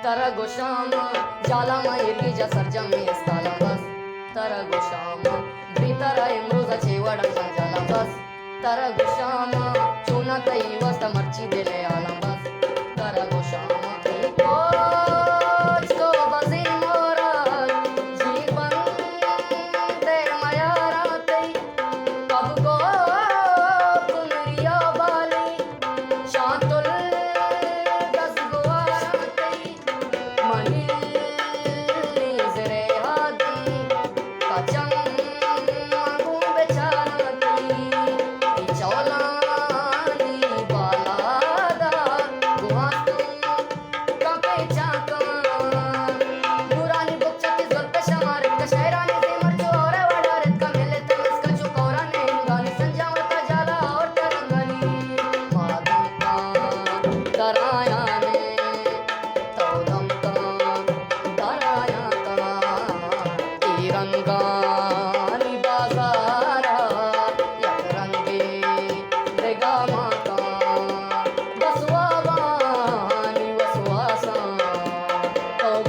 तरा गोशाम जालामा इर्गीजा सर्जमी एस्ताला बस तरा गोशाम ब्रीतरा इम्रोजाचे वडंगा जाला बस तरा गोशाम चुना तई वस्त मर्ची दिले आला बस तरा गोशाम को बसी मोरा जीवन ते माया रातई कब को कुमरिया बाली शांतुल दस गुवारातई मनी जरे हादी कचम मांगू बेचारातई चौलानी बालादा गुहातुम काके चाका नूरानी बुकचती ज़ल्प शमारत का शहरानी ज़ेमर जो और वडारत का मिले तमिस का चुकौरा ने गानी संजावता जाला और तरंगनी मादम का कराया ने तौदम का दराया का तिरंगानी बाजारा यक रंगे देगा माता बसवा बानी वसवासा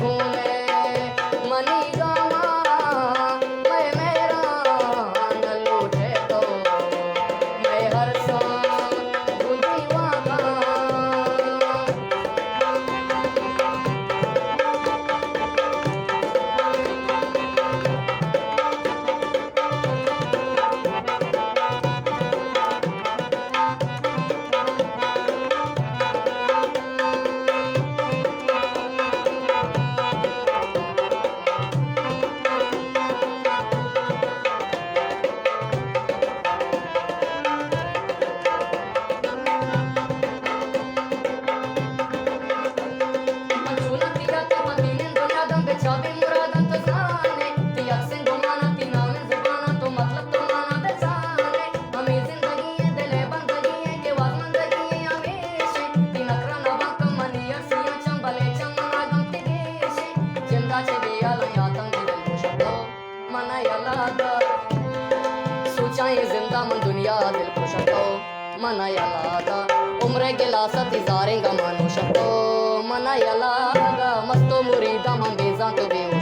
घूमे मनी गामा मैं मेरा न लूटे तो मैं हर सा बुद्धि वाका Manchuna tigate matinen dunyadan bechabe muradan to जाने तियक सिंह माना तीना में ज़ुबाना तो मतलब तो माना बेचाने हमें ज़िंदगी है दिले बंदगी है के वाद मंदगी है हमेशे तीनकरा नवा कमनिया सिया चंबले चमना गमती देशे जिंदा चे दियाला यातम दिल खुशतो मना यलादा सोचाए जिंदा मन दुनिया दिल खुशतो मना यलादा उम्र गिला सती जारेगा मानो शतो मना यलागा मस्तो मुरीदा हम बेजा तो बेहोश